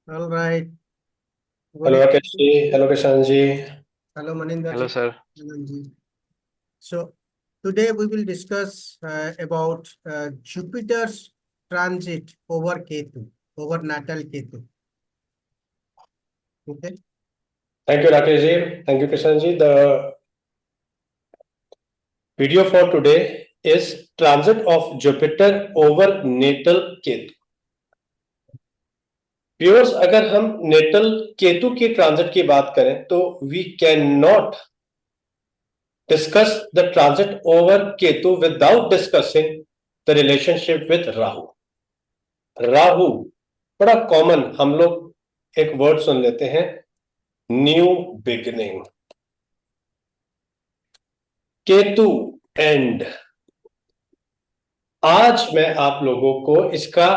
All right. Good hello Rakesh ji. evening. Hello Kishan ji. Hello, Maninder hello ji. Sir. Anand ji. So today we will discuss about Jupiter's transit over Ketu, over natal Ketu. Okay. Thank you Rakesh ji. Thank you Kishan ji. The video for today is transit of Jupiter over natal Ketu. Viewers, अगर हम natal Ketu की transit की बात करें तो we can not discuss the transit over Ketu without discussing the relationship with Rahu. Rahu बड़ा common, हम लोग एक वर्ड सुन लेते हैं, न्यू बिगिनिंग। केतु एंड। आज मैं आप लोगों को इसका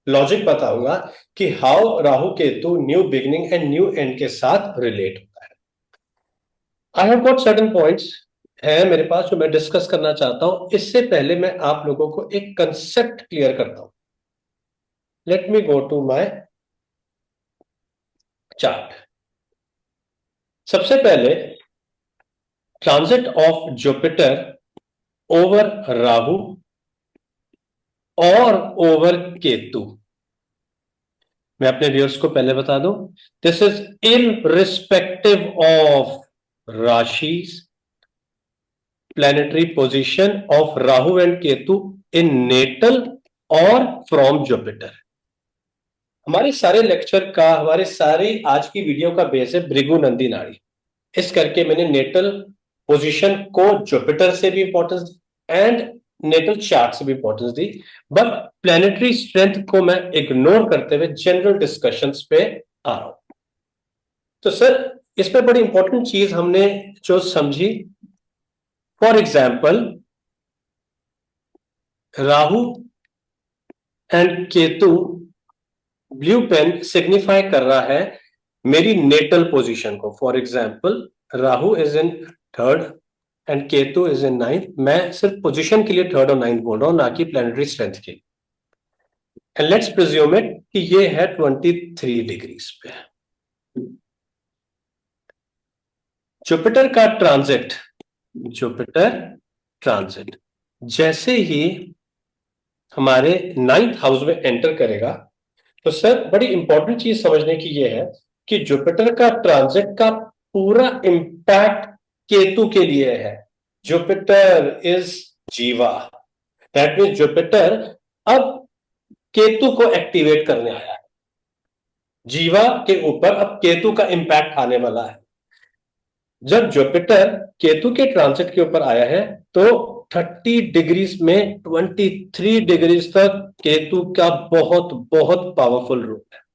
लॉजिक बताऊंगा कि how Rahu Ketu new beginning and new and के साथ रिलेट होता है। I have got certain points है मेरे पास जो मैं डिस्कस करना चाहता हूं। इससे पहले मैं आप लोगों को एक कंसेप्ट क्लियर करता हूं। Let me go to my chart. सबसे पहले transit of Jupiter over Rahu और ओवर केतु। मैं अपने व्यूअर्स को पहले बता दूं, दिस इज इररिस्पेक्टिव ऑफ राशिस, planetary position of Rahu and Ketu in natal और फ्रॉम जुपिटर। हमारे सारे लेक्चर का, हमारे सारी आज की वीडियो का बेस है भृगु नंदी नाड़ी। इस करके मैंने नेटल पोजीशन को जुपिटर से भी इंपॉर्टेंस एंड नेटल चार्ट से भी importance the, but planetary strength को मैं इग्नोर करते हुए जनरल डिस्कशंस पे आ रहा हूं। तो सर, इस पे बड़ी इंपॉर्टेंट चीज हमने जो समझी, for example Rahu and Ketu, blue pen signify कर रहा है मेरी नेटल पोजीशन को। For example Rahu is in third and Ketu is in ninth. मैं सिर्फ पोजीशन के लिए थर्ड और नाइन्थ बोल रहा हूं, ना कि प्लैनेटरी स्ट्रेंथ के लिए। एंड लेट्स प्रिज्यूम इट कि ये है 23 डिग्रीज पे। जुपिटर का ट्रांजिट, जुपिटर ट्रांजिट जैसे ही हमारे नाइन्थ हाउस में एंटर करेगा, तो सर बड़ी इंपॉर्टेंट चीज समझने की यह है कि जुपिटर का ट्रांजिट का पूरा इंपैक्ट केतु के लिए है। जुपिटर इज जीवा, दैट मीन जुपिटर अब केतु को एक्टिवेट करने आया है। जीवा के ऊपर अब केतु का इंपैक्ट आने वाला है। जब जुपिटर केतु के ट्रांजिट के ऊपर आया है तो 30 डिग्रीज में 23 डिग्रीज तक केतु का बहुत बहुत पावरफुल रूप है।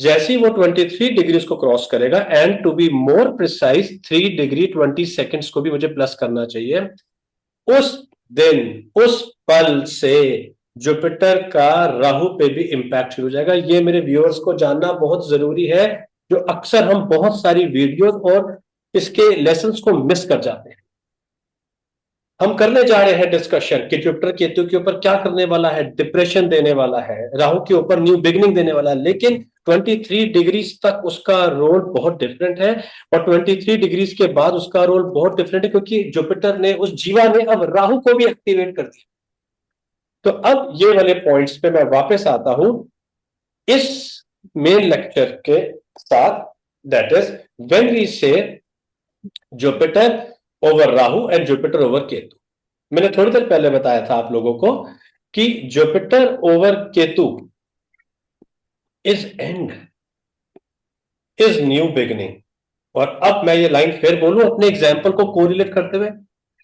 जैसे ही वो 23 डिग्रीज को क्रॉस करेगा, and to be more precise 3 degree 20 seconds को भी मुझे प्लस करना चाहिए, उस दिन उस पल से जुपिटर का राहु पे भी इंपैक्ट शुरू हो जाएगा। ये मेरे व्यूअर्स को जानना बहुत जरूरी है, जो अक्सर हम बहुत सारी वीडियोस और इसके लेसन्स को मिस कर जाते हैं। हम करने जा रहे हैं डिस्कशन कि जुपिटर केतु के ऊपर क्या करने वाला है, डिप्रेशन देने वाला है, राहु के ऊपर न्यू बिगिनिंग देने वाला है, लेकिन 23 डिग्रीज तक उसका रोल बहुत डिफरेंट है और 23 डिग्रीज के बाद उसका रोल बहुत डिफरेंट है, क्योंकि जुपिटर ने, उस जीवा ने अब राहु को भी एक्टिवेट कर दिया। तो अब ये वाले पॉइंट्स पे मैं वापस आता हूं इस मेन लेक्चर के साथ, दैट इज व्हेन वी से Jupiter over Rahu and Jupiter over Ketu. मैंने थोड़ी देर पहले बताया था आप लोगों को कि Jupiter over Ketu is and, is new beginning. और अब मैं ये लाइन फिर बोलूं अपने एग्जाम्पल को कोरिलेट करते हुए,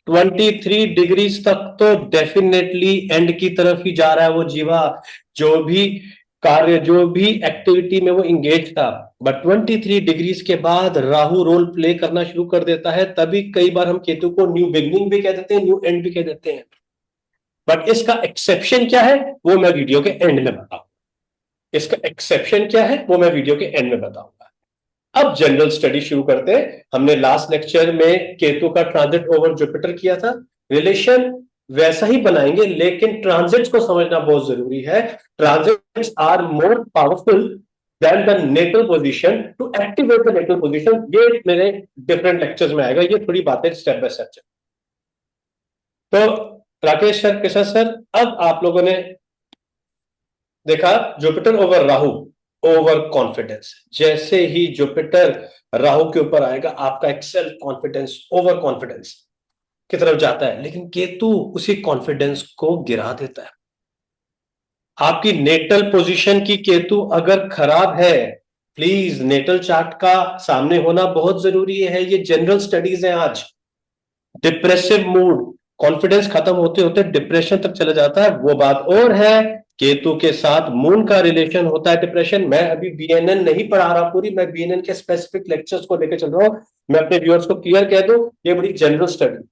23 डिग्रीज तक तो डेफिनेटली एंड की तरफ ही जा रहा है वो जीवा। जो भी कार्य, जो भी एक्टिविटी में वो इंगेज था, बट 23 डिग्रीज के बाद राहु रोल प्ले करना शुरू कर देता है। तभी कई बार हम केतु को न्यू बिगिनिंग भी कह देते हैं, न्यू एंड भी कह देते हैं। बट इसका एक्सेप्शन क्या है वो मैं वीडियो के एंड में बताऊंगा। इसका एक्सेप्शन क्या है वो मैं वीडियो के एंड में बताऊंगा। अब जनरल स्टडी शुरू करते हैं। हमने लास्ट लेक्चर में केतु का ट्रांजिट ओवर जुपिटर किया था, रिलेशन वैसा ही बनाएंगे, लेकिन ट्रांजिट्स को समझना बहुत जरूरी है। Transits are more powerful than the natal position to activate the natal position. ये मेरे डिफरेंट लेक्चर्स में आएगा, ये थोड़ी बातें स्टेप बाय स्टेप। तो राकेश सर, किशन सर, अब आप लोगों ने देखा Jupiter over Rahu, over confidence. जैसे ही जुपिटर राहु के ऊपर आएगा, आपका एक सेल्फ कॉन्फिडेंस ओवर कॉन्फिडेंस की तरफ जाता है, लेकिन केतु उसी कॉन्फिडेंस को गिरा देता है। आपकी नेटल पोजीशन की केतु अगर खराब है, प्लीज नेटल चार्ट का सामने होना बहुत जरूरी है। ये जनरल स्टडीज है आज। डिप्रेसिव मूड, कॉन्फिडेंस खत्म होते होते डिप्रेशन तक चला जाता है, वो बात और है। केतु के साथ मून का रिलेशन होता है डिप्रेशन। मैं अभी बीएनएन नहीं पढ़ा रहा पूरी, मैं बीएनएन के स्पेसिफिक लेक्चर्स को लेकर चल रहा हूं। मैं अपने व्यूअर्स को क्लियर कह दूं, ये बड़ी general study,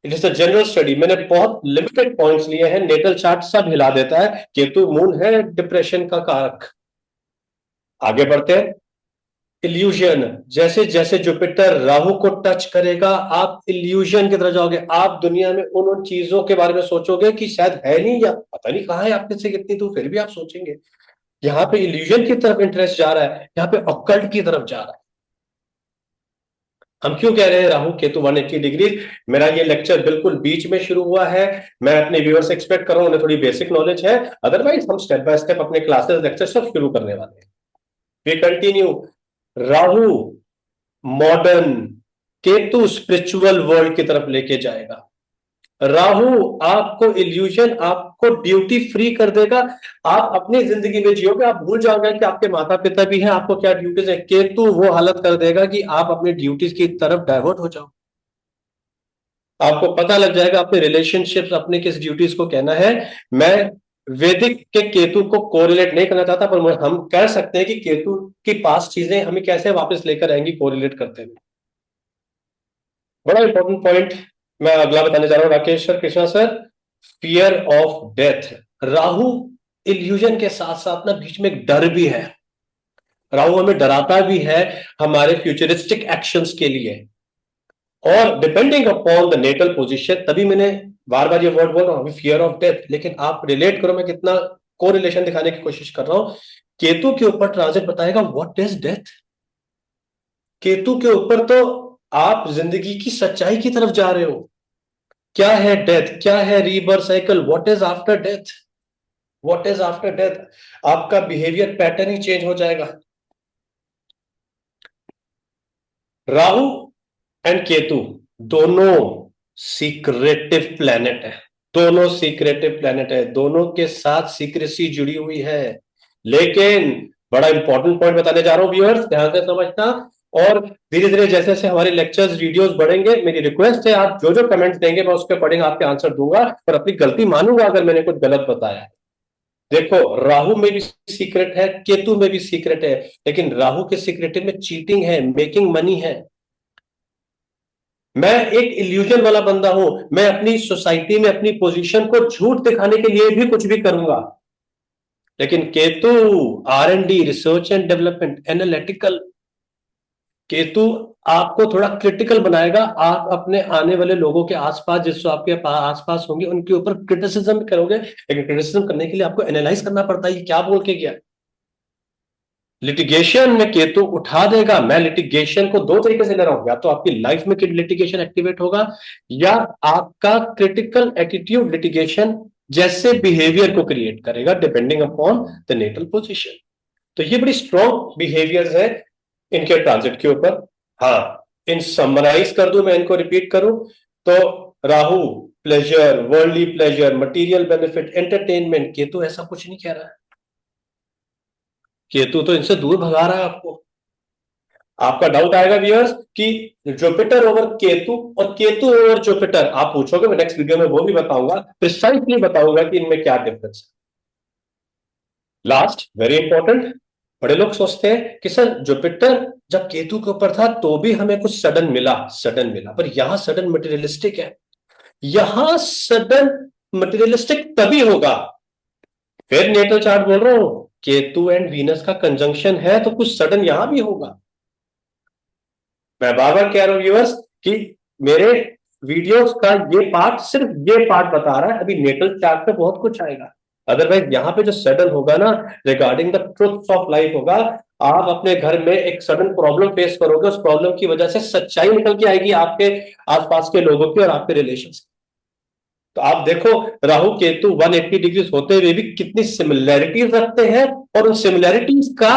it is a general study. मैंने बहुत लिमिटेड पॉइंट्स लिए हैं, नेटल चार्ट सब हिला देता है। केतु मून है डिप्रेशन का कारक। आगे बढ़ते हैं। इल्यूजन, जैसे जैसे जुपिटर राहु को टच करेगा, आप इल्यूजन की तरफ जाओगे। आप दुनिया में उन उन चीजों के बारे में सोचोगे कि शायद है नहीं, या पता नहीं कहां है आपने से कितनी, तो फिर भी आप सोचेंगे। यहाँ पे इल्यूजन की तरफ इंटरेस्ट जा रहा है, यहाँ पे ऑकल्ट की तरफ जा रहा है। हम क्यों कह रहे हैं राहु केतु 180 डिग्री? मेरा ये लेक्चर बिल्कुल बीच में शुरू हुआ है। मैं अपने व्यूअर्स से एक्सपेक्ट कर रहा हूं उन्हें थोड़ी बेसिक नॉलेज है, अदरवाइज हम स्टेप बाय स्टेप अपने क्लासेस लेक्चर सब शुरू करने वाले हैं। We continue. Rahu modern, Ketu spiritual world की तरफ लेके जाएगा। राहु आपको इल्यूजन, आपको ड्यूटी फ्री कर देगा। आप अपनी जिंदगी में जियोगे, आप भूल जाओगे कि आपके माता पिता भी हैं, आपको क्या ड्यूटीज है। केतु वो हालत कर देगा कि आप अपनी ड्यूटीज की तरफ डाइवर्ट हो जाओ। आपको पता लग जाएगा अपने रिलेशनशिप्स, अपने किस ड्यूटीज को कहना है। मैं वैदिक के केतु को कोरिलेट नहीं करना चाहता, पर हम कह सकते हैं कि केतु की पास चीजें हमें कैसे वापस लेकर आएंगी कोरिलेट करते हुए। बड़ा इंपॉर्टेंट पॉइंट मैं अगला बताने जा रहा हूं Rakesh sir, Krishna sir. Fear of death. Rahu illusion के साथ साथ ना बीच में एक डर भी है। राहु हमें डराता भी है हमारे फ्यूचरिस्टिक एक्शंस के लिए। और depending upon the natal position, तभी मैंने बार बार ये वर्ड बोल रहा हूं फियर ऑफ डेथ, लेकिन आप रिलेट करो, मैं कितना कोरिलेशन दिखाने की कोशिश कर रहा हूं। केतु के ऊपर ट्रांजिट बताएगा व्हाट इज डेथ। केतु के ऊपर तो आप जिंदगी की सच्चाई की तरफ जा रहे हो। क्या है डेथ, क्या है rebirth cycle, what is after death, what is after death. आपका बिहेवियर पैटर्न ही चेंज हो जाएगा। राहु एंड केतु दोनों सीक्रेटिव प्लैनेट है, दोनों सीक्रेटिव प्लैनेट है, दोनों के साथ सीक्रेसी जुड़ी हुई है। लेकिन बड़ा इंपॉर्टेंट पॉइंट बताने जा रहा हूं व्यूअर्स, ध्यान से समझना। और धीरे धीरे जैसे जैसे हमारे लेक्चर्स वीडियोस बढ़ेंगे, मेरी रिक्वेस्ट है आप जो जो कमेंट्स देंगे मैं उस पर पढ़ेंगे, आपके आंसर दूंगा, पर अपनी गलती मानूंगा अगर मैंने कुछ गलत बताया। देखो, राहु में भी सीक्रेट है, केतु में भी सीक्रेट है, लेकिन राहु के सीक्रेट में चीटिंग है, मेकिंग मनी है। मैं एक इल्यूजन वाला बंदा हूं, मैं अपनी सोसाइटी में अपनी पोजीशन को झूठ दिखाने के लिए भी कुछ भी करूंगा। लेकिन Ketu R&D, research and development, analytical. Ketu आपको थोड़ा क्रिटिकल बनाएगा। आप अपने आने वाले लोगों के आसपास, जिससे आपके आसपास होंगे, उनके ऊपर क्रिटिसिज्म करोगे, लेकिन क्रिटिसिज्म करने के लिए आपको एनालाइज करना पड़ता है ये क्या बोल के गया। लिटिगेशन में केतु उठा देगा। मैं लिटिगेशन को दो तरीके से ले रहा हूं, या तो आपकी लाइफ में लिटिगेशन एक्टिवेट होगा, या आपका क्रिटिकल एटीट्यूड लिटिगेशन जैसे बिहेवियर को क्रिएट करेगा, depending upon the natal position. तो ये बड़ी स्ट्रॉन्ग बिहेवियर्स है इनके ट्रांजिट के ऊपर। हाँ, इन समराइज कर दूं, मैं इनको रिपीट करूं तो Rahu pleasure, worldly pleasure, material benefit, entertainment. Ketu ऐसा कुछ नहीं कह रहा है। केतु तो इनसे दूर भगा रहा है आपको। आपका डाउट आएगा व्यूअर्स कि जुपिटर ओवर केतु और केतु ओवर जुपिटर, आप पूछोगे, मैं नेक्स्ट वीडियो में वो भी बताऊंगा, प्रिसाइसली बताऊंगा कि इनमें क्या डिफरेंस है। लास्ट वेरी इंपॉर्टेंट, बड़े लोग सोचते हैं कि सर जुपिटर जब केतु के ऊपर था तो भी हमें कुछ सडन मिला, सडन मिला, पर यहां सडन मटेरियलिस्टिक है। यहां सडन मटेरियलिस्टिक तभी होगा, फिर नेटल चार्ट बोल रहा हूं, केतु एंड वीनस का कंजंक्शन है तो कुछ सडन यहां भी होगा। मैं बार बार कह रहा हूं व्यूअर्स कि मेरे वीडियोस का ये पार्ट, सिर्फ ये पार्ट बता रहा है, अभी नेटल चार्ट पे बहुत कुछ आएगा। अदरवाइज यहाँ पे जो सडन होगा ना, regarding the truth of life होगा, आप अपने घर में एक सडन प्रॉब्लम फेस करोगे, उस प्रॉब्लम की वजह से सच्चाई निकल के आएगी आपके आसपास के लोगों की और आपके रिलेशन। तो आप देखो, राहु केतु 180 डिग्री होते हुए भी कितनी सिमिलैरिटीज रखते हैं, और उन सिमिलैरिटीज का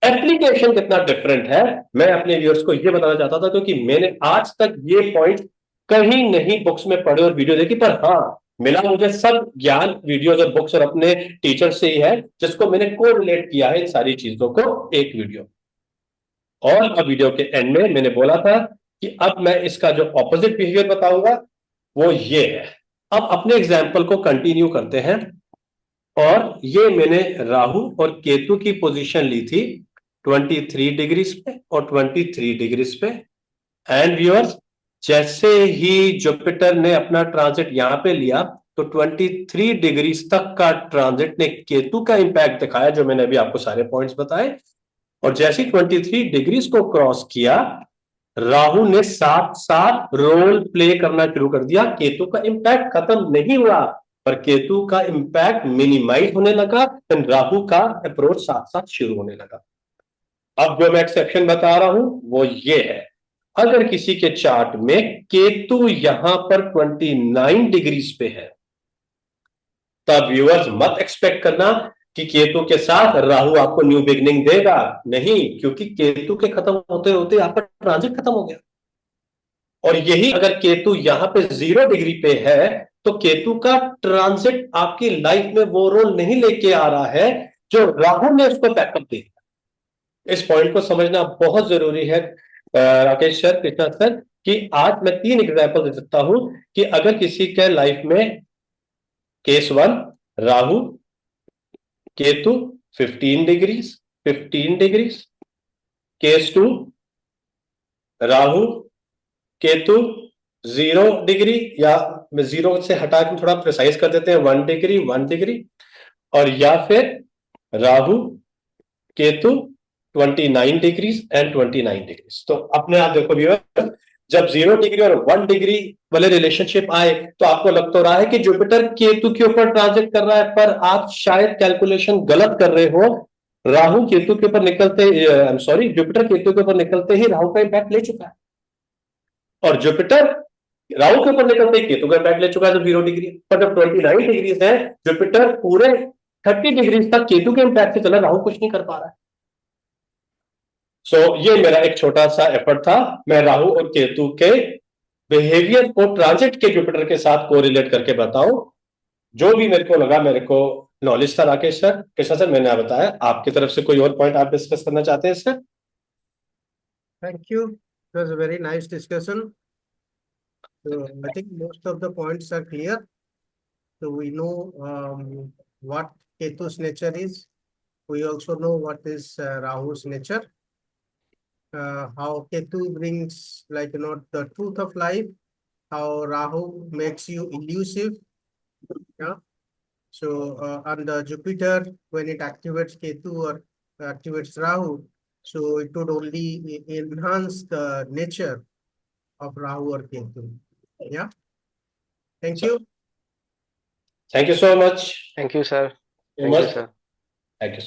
एप्लीकेशन कितना डिफरेंट है। मैं अपने व्यूअर्स को यह बताना चाहता था, क्योंकि मैंने आज तक ये पॉइंट कहीं नहीं बुक्स में पढ़े और वीडियो देखी, पर हाँ, मिला मुझे सब ज्ञान वीडियोज और बुक्स और अपने टीचर से ही है, जिसको मैंने को रिलेट किया है इन सारी चीजों को एक वीडियो। और अब वीडियो के एंड में मैंने बोला था कि अब मैं इसका जो ऑपोजिट बिहेवियर बताऊंगा वो ये है। अब अपने एग्जाम्पल को कंटिन्यू करते हैं, और ये मैंने राहु और केतु की पोजीशन ली थी 23 डिग्रीज पे और 23 डिग्रीज पे। एंड व्यूअर्स, जैसे ही जुपिटर ने अपना ट्रांजिट यहां पे लिया, तो 23 डिग्रीज तक का ट्रांजिट ने केतु का इंपैक्ट दिखाया, जो मैंने अभी आपको सारे पॉइंट्स बताए। और जैसे ही 23 डिग्रीज को क्रॉस किया, राहु ने साथ साथ रोल प्ले करना शुरू कर दिया। केतु का इंपैक्ट खत्म नहीं हुआ, पर केतु का इंपैक्ट मिनिमाइज होने लगा, तो राहु का अप्रोच साथ साथ शुरू होने लगा। अब जो मैं एक्सेप्शन बता रहा हूं वो ये है, अगर किसी के चार्ट में केतु यहां पर 29 डिग्रीज पे है, तब व्यूअर्स मत एक्सपेक्ट करना कि केतु के साथ राहु आपको न्यू बिगनिंग देगा। नहीं, क्योंकि केतु के खत्म होते होते आपका ट्रांजिट खत्म हो गया। और यही अगर केतु यहां पे 0 डिग्री पे है, तो केतु का ट्रांजिट आपकी लाइफ में वो रोल नहीं लेके आ रहा है जो राहु ने उसको बैकअप दिया। इस पॉइंट को समझना बहुत जरूरी है राकेश सर, कृष्णा सर, कि आज मैं 3 एग्जाम्पल दे सकता हूं कि अगर किसी के लाइफ में case 1 Rahu Ketu 15 degrees, case 2 Rahu Ketu 0 degree, या 0 से हटा के थोड़ा प्रिसाइज कर देते हैं 1 डिग्री, और या फिर Rahu Ketu 29 degrees and 29 degrees. तो अपने आप देखो व्यूअर, जब 0 डिग्री और 1 डिग्री वाले रिलेशनशिप आए, तो आपको लग तो रहा है कि जुपिटर केतु के ऊपर ट्रांजिट कर रहा है, पर आप शायद कैलकुलेशन गलत कर रहे हो। राहु केतु के ऊपर निकलते, सॉरी, जुपिटर केतु के ऊपर निकलते ही राहु का इंपैक्ट ले चुका है, और जुपिटर राहु के ऊपर निकलते ही केतु का इंपैक्ट ले चुका है, तो 0 डिग्री। पर जब 29 डिग्रीज है, जुपिटर पूरे 30 डिग्री तक केतु के इंपैक्ट से चला, राहु कुछ नहीं कर पा रहा है। ये मेरा एक छोटा सा एफर्ट था, मैं राहु और केतु के बिहेवियर को ट्रांजिट के जुपिटर के साथ कोरिलेट करके बताऊं। जो भी मेरे को लगा, मेरे को नॉलेज था। राकेश सर, कृष्णा सर, मैंने बताया। आपकी तरफ से कोई और पॉइंट आप डिस्कस करना चाहते हैं sir? Thank you. It was a very nice discussion. So I think most of the points are clear. So we know what Ketu's nature is. We also know what is Rahu's nature. How Ketu brings, like, the truth of life. How Rahu makes you elusive. Yeah. So and Jupiter, when it activates Ketu or activates Rahu, so it would only enhance the nature of Rahu or Ketu. Yeah. Thank you. Thank you so much. Thank you, sir. So Thank you, much. sir. Thank you.